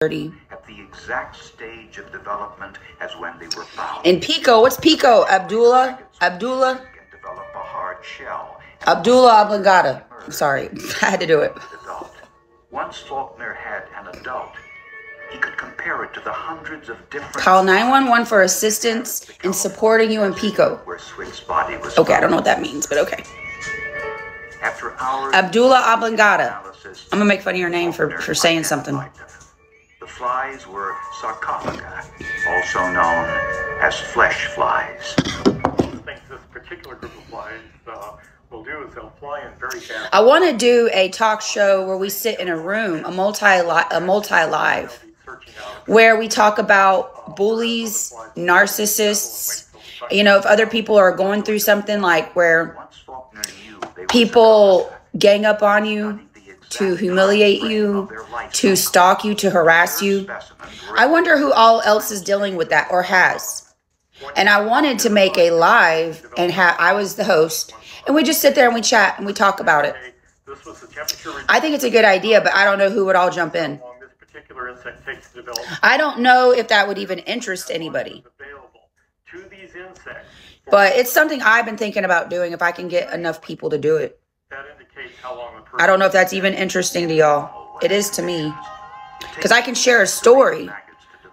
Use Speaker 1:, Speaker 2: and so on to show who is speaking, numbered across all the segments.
Speaker 1: 30.
Speaker 2: At the exact stage of development as when they were found.
Speaker 1: And Pico, what's Pico? Abdullah
Speaker 2: Develop a hard shell.
Speaker 1: Abdullah Oblongata. I'm sorry, I had to do it.
Speaker 2: Once Faulkner had an adult, he could compare it to the hundreds of different.
Speaker 1: Call 911 for assistance in supporting you in Pico.
Speaker 2: Where Swift's body was
Speaker 1: okay, I don't know what that means, but okay.
Speaker 2: After hours
Speaker 1: Abdullah Oblongata. I'm gonna make fun of your name for saying something.
Speaker 2: The flies were sarcophagi, also known as flesh flies.
Speaker 3: One of the things this particular group of flies will do is they'll fly in very fast.
Speaker 1: I want to do a talk show where we sit in a room, a multi-live, where we talk about bullies, narcissists. You know, if other people are going through something like where people gang up on you to humiliate you, to stalk you, to harass you. I wonder who all else is dealing with that or has. And I wanted to make a live and I was the host. And we just sit there and we chat and we talk about it. I think it's a good idea, but I don't know who would all jump in. I don't know if that would even interest anybody. But it's something I've been thinking about doing if I can get enough people to do it. I don't know if that's even interesting to y'all. It is to me. Because I can share a story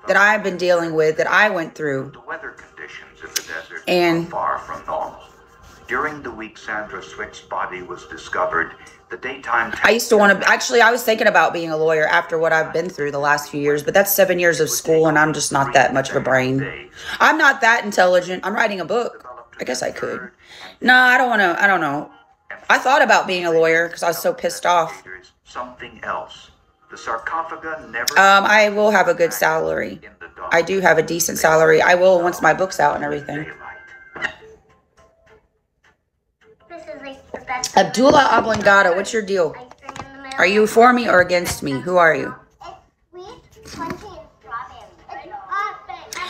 Speaker 1: that I've been dealing with, that I went through.
Speaker 2: The weather conditions in the desert
Speaker 1: and
Speaker 2: were far from normal. During the week Sandra Swift's body was discovered, the daytime...
Speaker 1: I used to want to... Actually, I was thinking about being a lawyer after what I've been through the last few years. But that's 7 years of school, and I'm just not that much of a brain. I'm not that intelligent. I'm writing a book. I guess I could. No, I don't want to... I don't know. I thought about being a lawyer because I was so pissed off.
Speaker 2: Something else. The sarcophaga never...
Speaker 1: I will have a good salary. I do have a decent salary. I will once my book's out and everything. Abdullah Oblongata, what's your deal? Are you for me or against me? Who are you?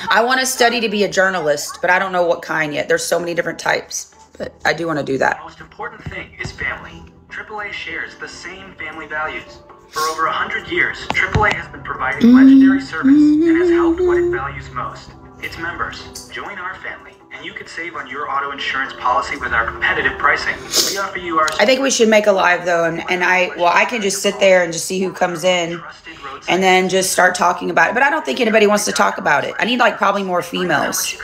Speaker 1: I want to study to be a journalist, but I don't know what kind yet. There's so many different types, but I do want to do that.
Speaker 4: The most important thing is family. AAA shares the same family values. For over 100 years, AAA has been providing legendary service and has helped what it values most, its members. Join our family, and you could save on your auto insurance policy with our competitive pricing. We offer you our...
Speaker 1: I think we should make a live, though, and I can just sit there and just see who comes in and then just start talking about it. But I don't think anybody wants to talk about it. I need, like, probably more females.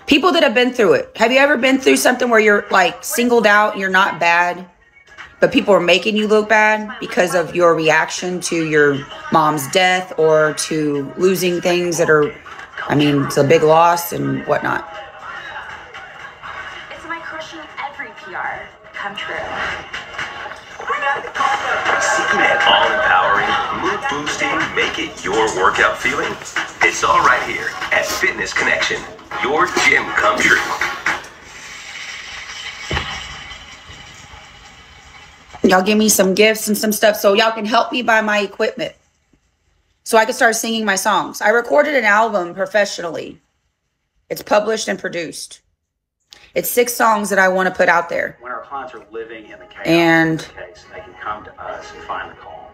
Speaker 1: People that have been through it. Have you ever been through something where you're, like, singled out, you're not bad, but people are making you look bad because of your reaction to your mom's death or to losing things that are, I mean, it's a big loss and whatnot.
Speaker 5: It's my crush in every PR come true.
Speaker 6: Seeking that all-empowering, mood-boosting, make it your workout feeling? It's all right here at Fitness Connection, your gym come true.
Speaker 1: Y'all give me some gifts and some stuff so y'all can help me buy my equipment so I can start singing my songs. I recorded an album professionally. It's published and produced. It's 6 songs that I want to put out there.
Speaker 7: When our clients are living in the chaos
Speaker 1: and
Speaker 7: of the case, they can come to us and find the calm.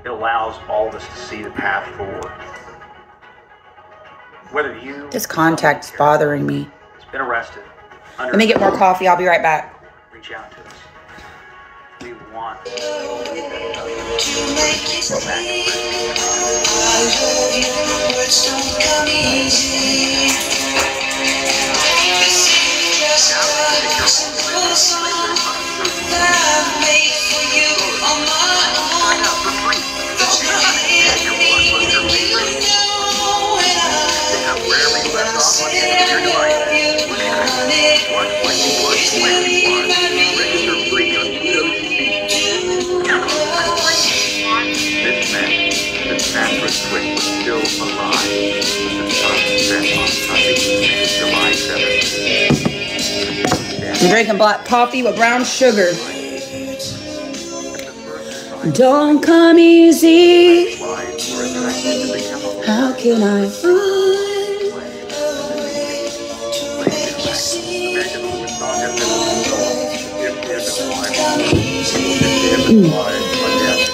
Speaker 7: It allows all of us to see the path forward. Whether you...
Speaker 1: This contact's bothering me.
Speaker 7: Has been arrested.
Speaker 1: Let me get more coffee. I'll be right back.
Speaker 7: Reach out to us. We want
Speaker 8: to make it clear. I love you, words don't come easy. This is just a simple song that I've made for you on my own. Don't believe me, you know when I say I love you, honey. It's really by me.
Speaker 2: This meant that Sandra Swift was still alive when the sun set on Sunday, July 7th.
Speaker 1: I'm drinking black coffee with brown sugar. Don't come easy. How can I find?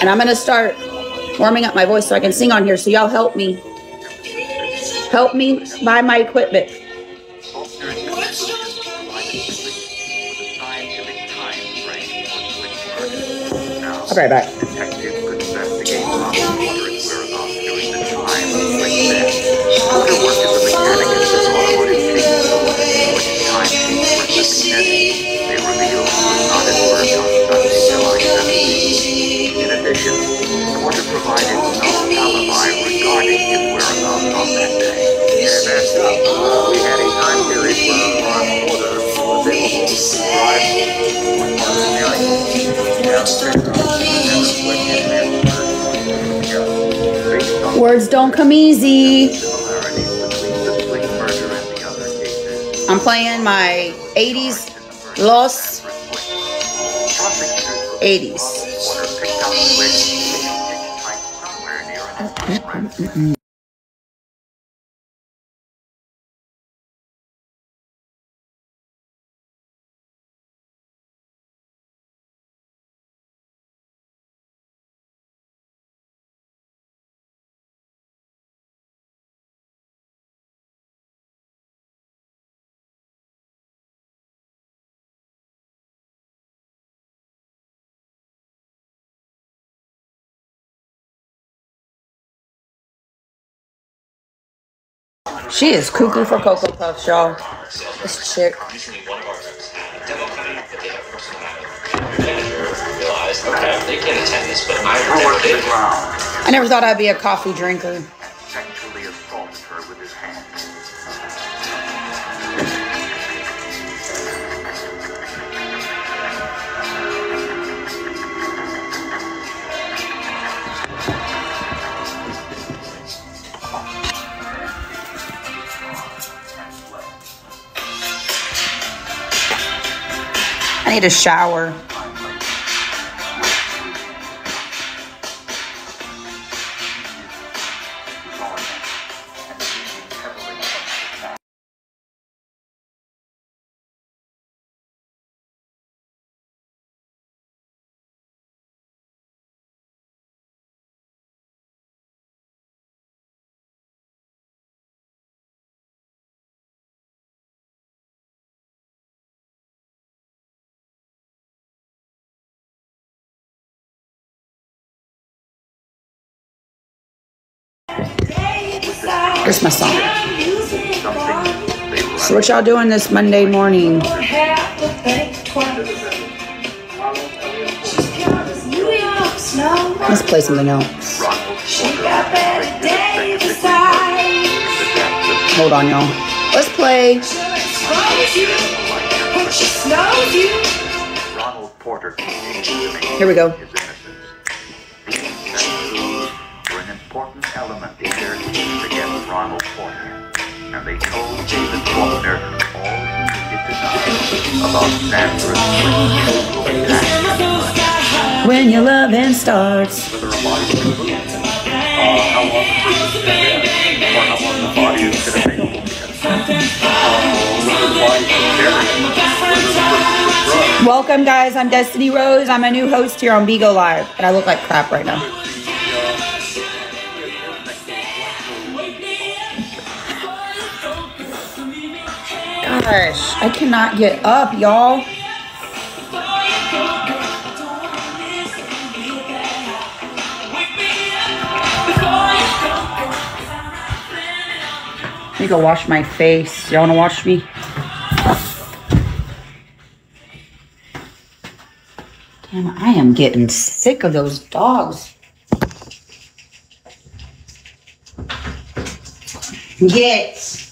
Speaker 1: And I'm going to start Warming up my voice so I can sing on here. So y'all help me. Help me buy my equipment. I'll be right back.
Speaker 2: Detective could investigate Ronald Porter's whereabouts during the time of Rick's death. Porter worked as a mechanic at this automotive chain store, which timesheets were subpoenaed. They revealed he was not at work on Sunday, July 17th. In addition, Porter provided no alibi regarding his whereabouts on that day. And that's up. We had a time period where Ron Porter was available to drive one part of the
Speaker 1: Words don't come easy. I'm playing my 80s Los 80s. She is cuckoo for Cocoa Puffs, y'all. This chick. I never thought I'd be a coffee drinker.
Speaker 2: Sexually assaulted her with his hands.
Speaker 1: I need a shower. Here's my song. So what y'all doing this Monday morning? Let's play something else. Hold on, y'all. Let's play.
Speaker 2: Ronald Porter
Speaker 1: Here we go.
Speaker 2: his innocence. Were an important element in their case against Ronald Porter, and they told David Faulkner all he needed to know about Nazareth Spring.
Speaker 1: When your loving starts.
Speaker 3: Whether a body was moved, how long the person had been, or how long the body has been available because whether the body was buried, whether the person was drugged.
Speaker 1: Welcome, guys. I'm Destiny Rose. I'm a new host here on BigoLive, and I look like crap right now. Gosh, I cannot get up, y'all. Let me go wash my face. Y'all wanna watch me? Damn, I am getting sick of those dogs. Get.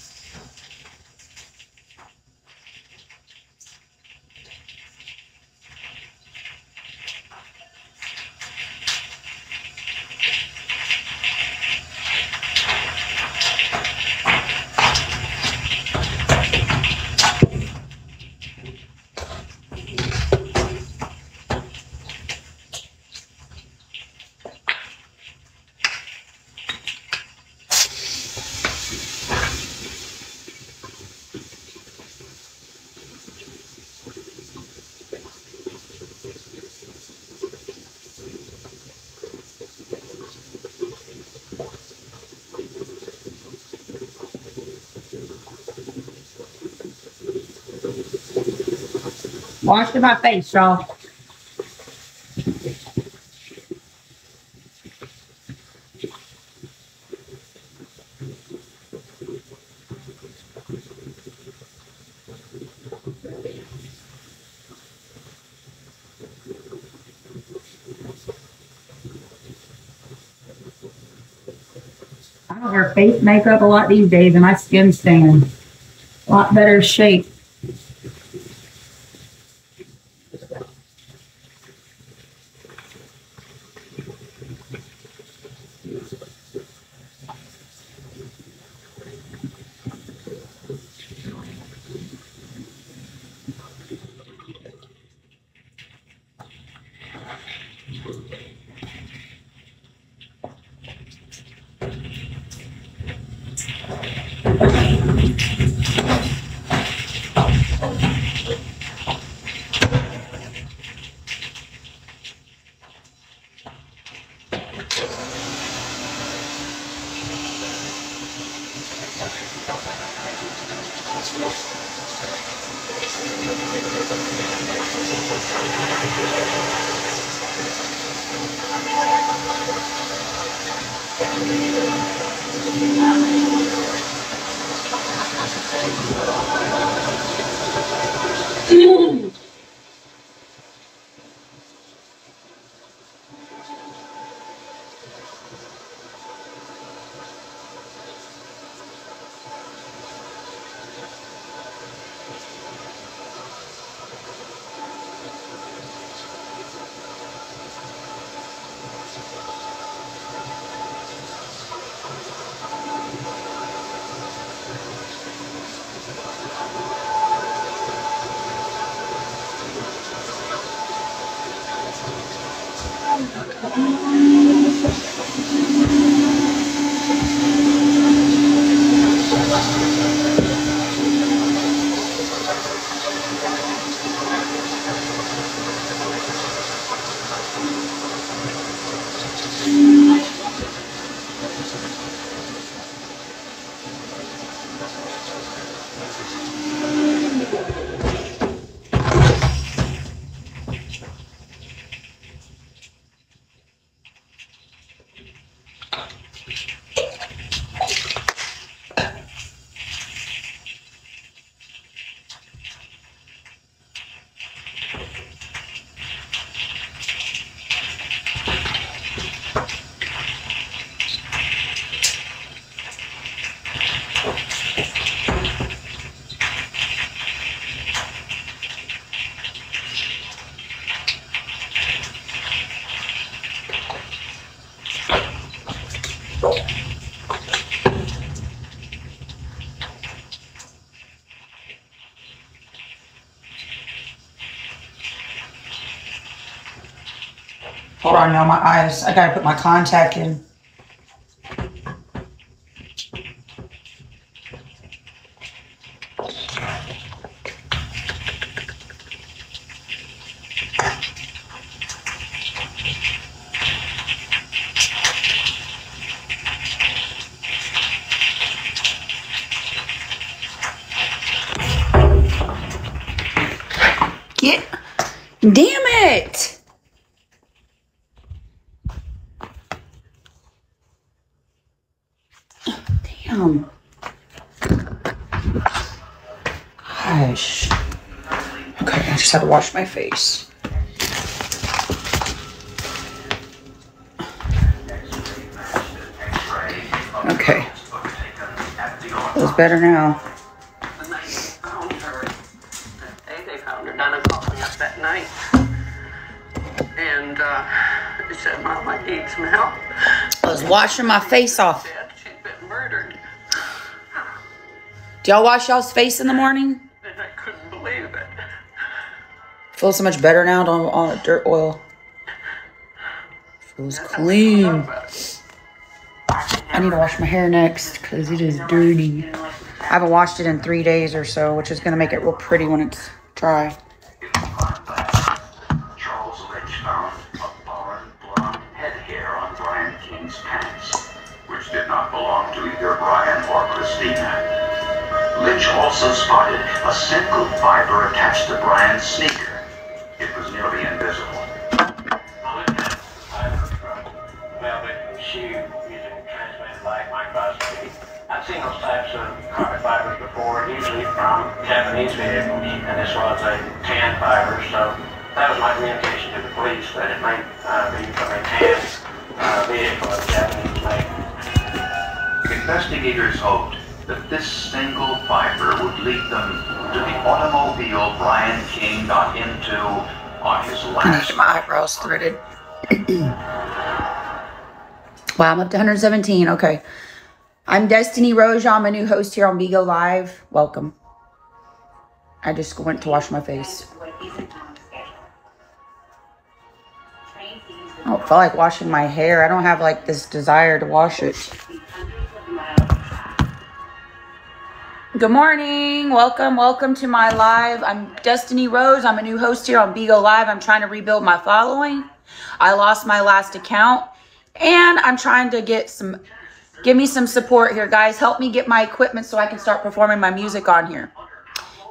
Speaker 1: Washing my face, y'all. I don't wear face makeup a lot these days, and my skin's staying a lot better shape. Hold on, now my eyes. I gotta put my contact in. Get, damn it! Damn. Gosh. Okay, I just had to wash my face. Okay. Feels better now.
Speaker 9: They found her. Donna called me up that night. And they said, Mom, I need some help.
Speaker 1: I was washing my face off.
Speaker 9: She's been murdered.
Speaker 1: Do y'all wash y'all's face in the morning?
Speaker 9: And I couldn't believe it.
Speaker 1: Feels so much better now on dirt oil. Feels clean. I need to wash my hair next because it is dirty. I haven't washed it in 3 days or so, which is going to make it real pretty when it's dry.
Speaker 10: Charles Lynch found a barn blonde head hair on Brian King's pants, which did not belong to either Brian or Christina. Lynch also spotted a single fiber attached to Brian's sneaker,
Speaker 7: like microcheating. I've seen those types of carbon fibers before, usually from Japanese vehicles, and this was a tan fiber, so that was my communication to the police, that it might be from a tan vehicle of Japanese make.
Speaker 10: Investigators hoped that this single fiber would lead them to the automobile Brian King got into on his last.
Speaker 1: My eyebrows threaded. Wow, I'm up to 117. Okay. I'm Destiny Rose. I'm a new host here on BigoLive. Welcome. I just went to wash my face. I don't feel like washing my hair. I don't have like this desire to wash it. Good morning. Welcome to my live. I'm Destiny Rose. I'm a new host here on BigoLive. I'm trying to rebuild my following. I lost my last account and I'm trying to give me some support here, guys. Help me get my equipment so I can start performing my music on here.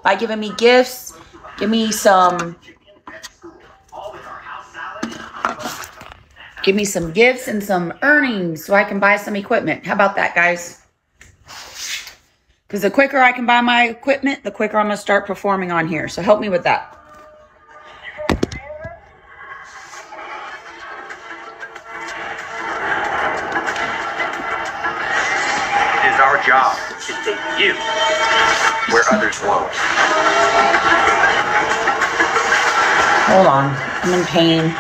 Speaker 1: By giving me gifts, give me some gifts and some earnings so I can buy some equipment. How about that, guys? Because the quicker I can buy my equipment, the quicker I'm going to start performing on here. So help me with that.
Speaker 2: It is our job to take you where others won't.
Speaker 1: Hold on. I'm in pain.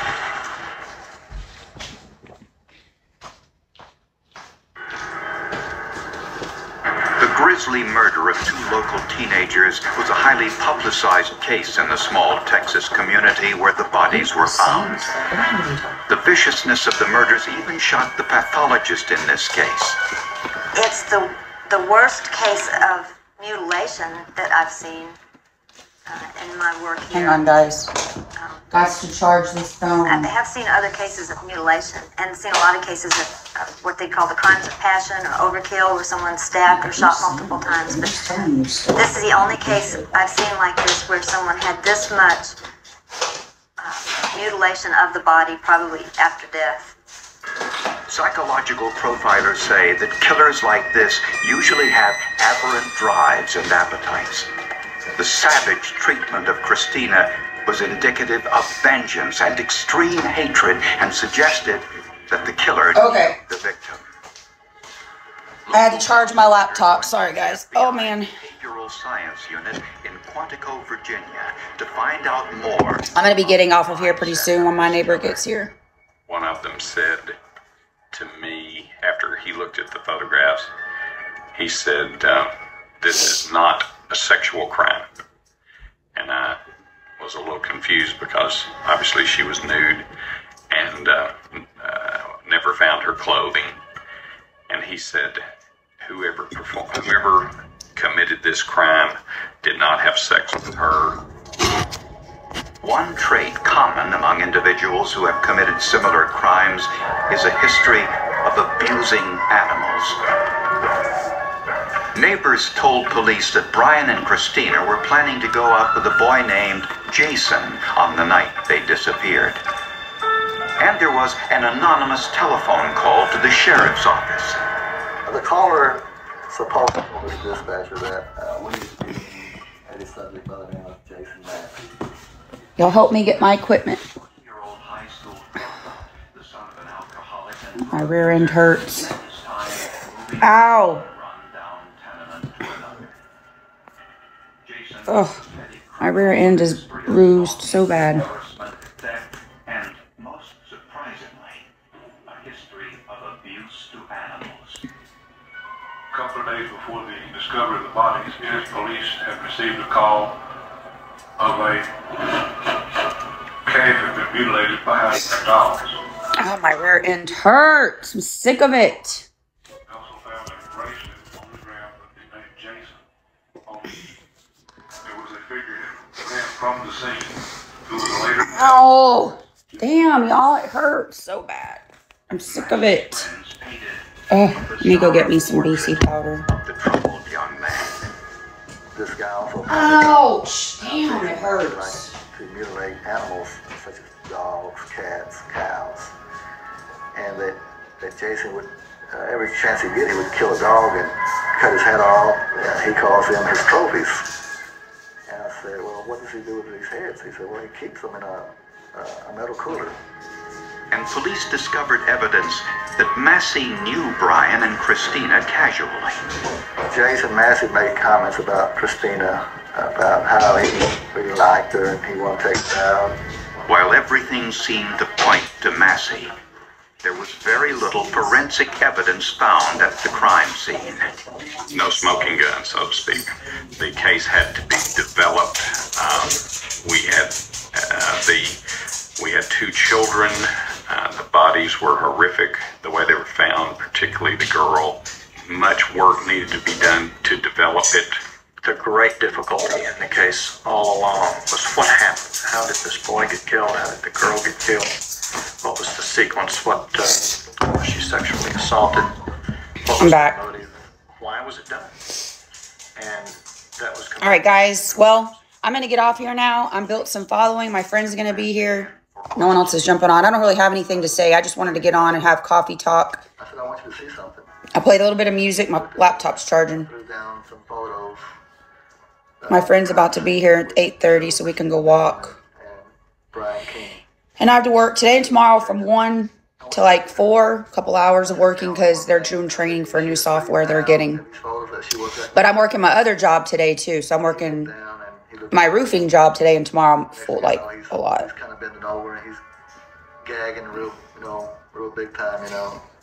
Speaker 10: The grisly murder of two local teenagers was a highly publicized case in the small Texas community where the bodies were found. The viciousness of the murders even shocked the pathologist in this case.
Speaker 11: It's the worst case of mutilation that I've seen in my work here.
Speaker 1: Hang on, guys. Got to charge this phone.
Speaker 11: I have seen other cases of mutilation and seen a lot of cases of what they call the crimes of passion or overkill, where someone's stabbed or shot multiple times. But this is the only case I've seen like this where someone had this much mutilation of the body, probably after death.
Speaker 10: Psychological profilers say that killers like this usually have aberrant drives and appetites. The savage treatment of Christina was indicative of vengeance and extreme hatred and suggested that the killer knew the victim.
Speaker 1: I had to charge my laptop. Sorry, guys. Oh, man.
Speaker 10: Behavioral science unit in Quantico, Virginia, to find out more.
Speaker 1: I'm going to be getting off of here pretty soon when my neighbor gets here.
Speaker 12: One of them said to me, after he looked at the photographs, he said, this is not a sexual crime. And I was a little confused because obviously she was nude and never found her clothing. And he said, whoever committed this crime did not have sex with her.
Speaker 10: One trait common among individuals who have committed similar crimes is a history of abusing animals. Neighbors told police that Brian and Christina were planning to go out with a boy named Jason on the night they disappeared. And there was an anonymous telephone call to the sheriff's office.
Speaker 13: The caller supposed to tell the dispatcher that we need to be at a subject by the name of Jason Matthews.
Speaker 1: Y'all help me get my equipment. My rear end hurts. Ow! Oh, my rear end is bruised so bad.
Speaker 10: And most surprisingly, a history of abuse to animals.
Speaker 3: A couple of days before the discovery of the bodies, police had received a call of a calf had been mutilated by dogs.
Speaker 1: Oh, my rear end hurts. I'm sick of it.
Speaker 3: They also found a bracelet on the ground with the name Jason on it. It was a figure that ran from the scene who was later.
Speaker 1: Oh, damn, y'all, it hurts so bad. I'm sick of it. Oh, let me go get me some BC powder.
Speaker 10: The troubled young man.
Speaker 13: This guy also
Speaker 1: ouch! Damn, it hurts.
Speaker 13: To mutilate animals such as dogs, cats, cows, and that Jason would every chance he get, he would kill a dog and cut his head off. He calls them his trophies. And I said, well, what does he do with these heads? He said, well, he keeps them in a metal cooler.
Speaker 10: And police discovered evidence that Massey knew Brian and Christina casually.
Speaker 13: Jason Massey made comments about Christina, about how he really liked her and he wanted to take her out.
Speaker 10: While everything seemed to point to Massey, there was very little forensic evidence found at the crime scene.
Speaker 12: No smoking gun, so to speak. The case had to be developed. We had 2 children. The bodies were horrific, the way they were found, particularly the girl. Much work needed to be done to develop it.
Speaker 14: The great difficulty in the case all along was what happened. How did this boy get killed? How did the girl get killed? What was the sequence? What was she sexually assaulted? What was
Speaker 1: back.
Speaker 14: The motive? Why was it done? And that was.
Speaker 1: All right, guys. Well, I'm going to get off here now. I'm built some following. My friend's going to be here. No one else is jumping on. I don't really have anything to say. I just wanted to get on and have coffee talk.
Speaker 13: I said, I want you to see something.
Speaker 1: I played a little bit of music. My laptop's charging.
Speaker 13: Put down some photos.
Speaker 1: My friend's about to be here at 8:30 so we can go walk.
Speaker 13: Brian King.
Speaker 1: And I have to work today and tomorrow from 1 to like 4, a couple hours of working because they're doing training for new software they're getting. But I'm working my other job today too. So I'm working my roofing job today and tomorrow. I'm full, like a lot.
Speaker 13: He's kind of bending over and he's gagging real, real big time,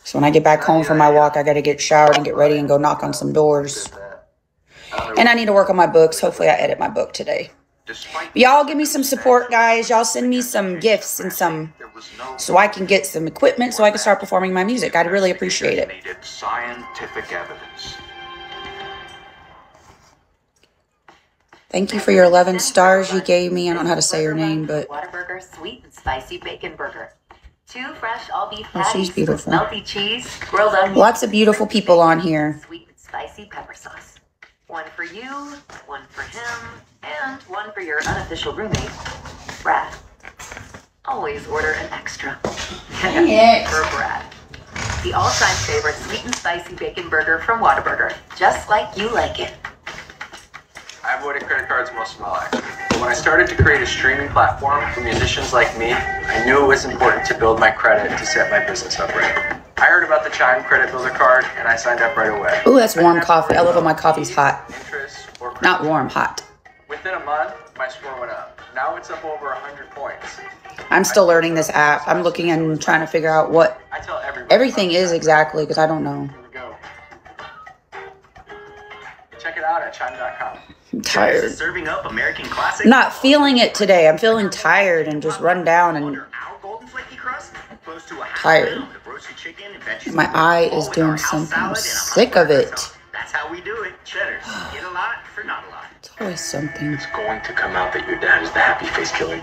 Speaker 1: So when I get back home from my walk, I got to get showered and get ready and go knock on some doors. And I need to work on my books. Hopefully I edit my book today. Y'all give me some support, guys. Y'all send me some gifts and so I can get some equipment so I can start performing my music. I'd really appreciate it.
Speaker 10: Scientific evidence.
Speaker 1: Thank you for your 11 stars you gave me. I don't know how to say your name, but
Speaker 5: Whataburger sweet and spicy bacon burger. 2 fresh all beef
Speaker 1: oh, she's
Speaker 5: patties,
Speaker 1: beautiful.
Speaker 5: melty cheese, grilled onions,
Speaker 1: Lots of beautiful people on here.
Speaker 5: sweet and spicy pepper sauce. 1 for you, 1 for him, and 1 for your unofficial roommate, Brad. Always order an extra.
Speaker 1: Dang it.
Speaker 5: For Brad. The all-time favorite sweet and spicy bacon burger from Whataburger. Just like you like it.
Speaker 15: I avoided credit cards most of my life. But when I started to create a streaming platform for musicians like me, I knew it was important to build my credit to set my business up right. I heard about the Chime Credit Builder card and I signed up right away.
Speaker 1: Ooh, that's warm coffee. I love when my coffee's hot. Not warm, hot.
Speaker 15: Within a month, my score went up. Now it's up over 100 points.
Speaker 1: I'm still learning this app. I'm looking and trying to figure out what everything is exactly because I don't know.
Speaker 15: Check it out at chime.com.
Speaker 1: I'm tired.
Speaker 6: Serving up American classic.
Speaker 1: I'm not feeling it today. I'm feeling tired and just run down and tired. My eye is doing something. I'm sick of it.
Speaker 6: That's how we do it. Cheddar. Get a lot for not a lot.
Speaker 1: It's always something.
Speaker 14: It's going to come out that your dad is the happy face killer.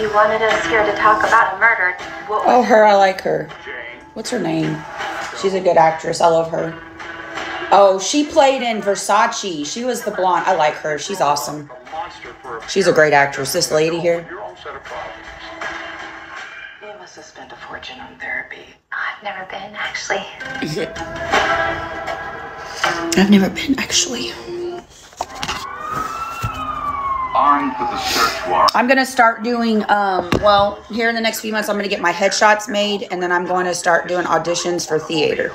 Speaker 11: You wanted us here to talk about a murder.
Speaker 1: Oh, her. I like her. What's her name? She's a good actress. I love her. Oh, she played in Versace. She was the blonde. I like her. She's awesome. She's a great actress. This lady here.
Speaker 5: You must have spent a fortune on therapy.
Speaker 11: I've never been, actually.
Speaker 1: I've never been, actually.
Speaker 10: Armed with a search warrant.
Speaker 1: I'm going to start doing, well, here in the next few months, I'm going to get my headshots made, and then I'm going to start doing auditions for theater.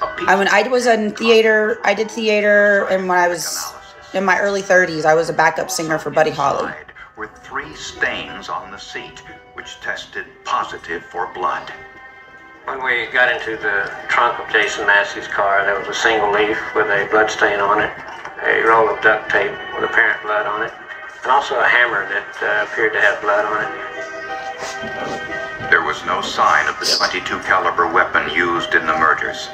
Speaker 1: I was in theater, I did theater, and when I was in my early 30s, I was a backup singer for Buddy Holly.
Speaker 10: Were 3 stains on the seat, which tested positive for blood.
Speaker 7: When we got into the trunk of Jason Massey's car, there was a single leaf with a blood stain on it, a roll of duct tape with apparent blood on it, and also a hammer that appeared to have blood on it.
Speaker 10: There was no sign of the .22 caliber weapon used in the murders.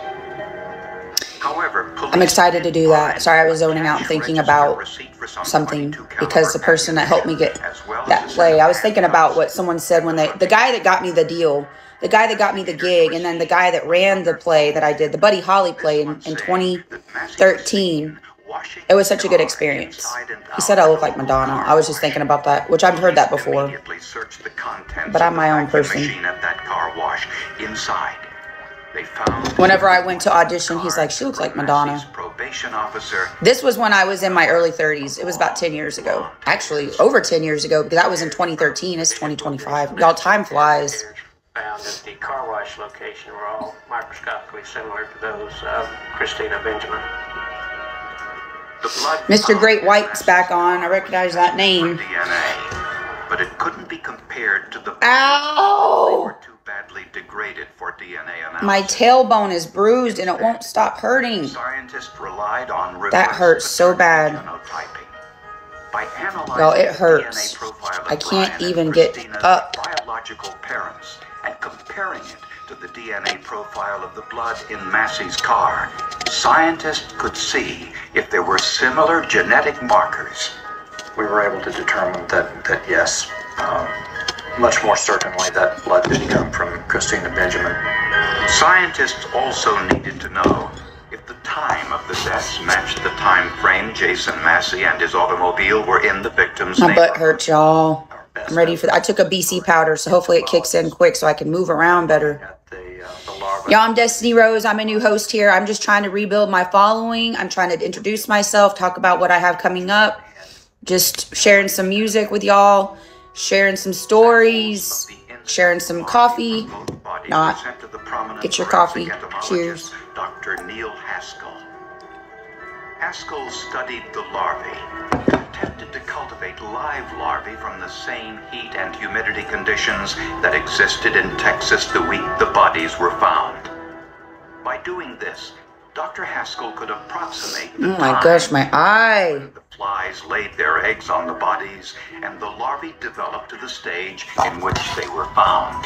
Speaker 10: However,
Speaker 1: I'm excited to do that. Sorry, I was zoning out and thinking about something because the person that helped me get that play, I was thinking about what someone said when the guy that got me the deal, the guy that got me the gig, and then the guy that ran the play that I did, the Buddy Holly play in 2013. It was such a good experience. He said I look like Madonna. I was just thinking about that, which I've heard that before. But I'm my own person.
Speaker 10: At that car wash inside. They found
Speaker 1: whenever I went to audition, he's like, she looks like Madonna.
Speaker 10: Probation officer.
Speaker 1: This was when I was in my early 30s. It was about 10 years ago. Actually, over 10 years ago, because that was in 2013. It's 2025. Y'all, time flies.
Speaker 7: Found at the car wash location were all microscopically similar to those of Christina Benjamin.
Speaker 1: Mr. Great White's back on. I recognize that name.
Speaker 10: DNA, but it couldn't be compared to the.
Speaker 1: Ow!
Speaker 10: They were too badly degraded for DNA analysis.
Speaker 1: My tailbone is bruised and it won't stop hurting.
Speaker 10: Scientists relied on
Speaker 1: that hurts so bad. Y'all, it hurts. I can't even get up.
Speaker 10: Biological parents and comparing it to the DNA profile of the blood in Massey's car, scientists could see if there were similar genetic markers.
Speaker 14: We were able to determine that yes, much more certainly that blood did come from Christina Benjamin.
Speaker 10: Scientists also needed to know if the time of the deaths matched the time frame Jason Massey and his automobile were in the victim's
Speaker 1: My
Speaker 10: neighborhood.
Speaker 1: butt hurts, y'all. I'm ready for that. I took a BC powder, so hopefully it kicks in quick so I can move around better. Y'all, I'm Destiny Rose. I'm a new host here. I'm just trying to rebuild my following. I'm trying to introduce myself, talk about what I have coming up. Just sharing some music with y'all, sharing some stories, sharing some coffee. Not. Get your coffee. Cheers.
Speaker 10: Dr. Neil Haskell. Haskell studied the larvae, attempted to cultivate live larvae from the same heat and humidity conditions that existed in Texas the week the bodies were found. By doing this, Dr. Haskell could approximate the
Speaker 1: oh my gosh, my eye.
Speaker 10: The flies laid their eggs on the bodies, and the larvae developed to the stage in which they were found.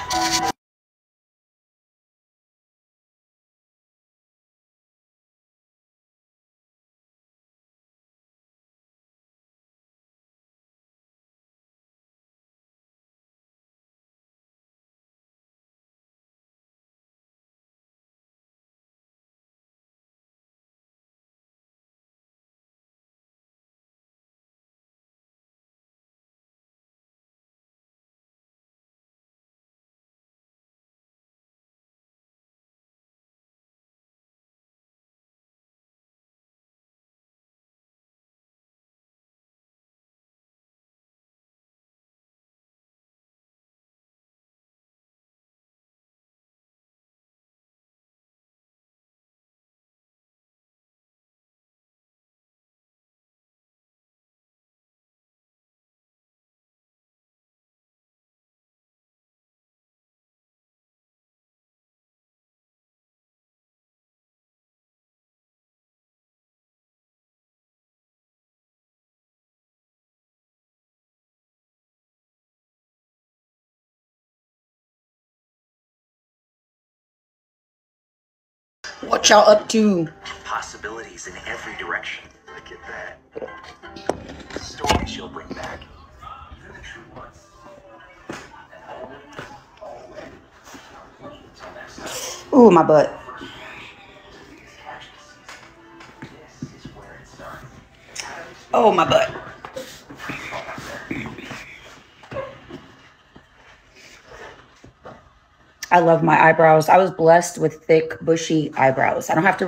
Speaker 1: What y'all up to?
Speaker 16: Possibilities in every direction. Look at that. Stories you'll bring back.
Speaker 1: Ooh, my butt. Oh, my butt. I love my eyebrows. I was blessed with thick, bushy eyebrows. I don't have to really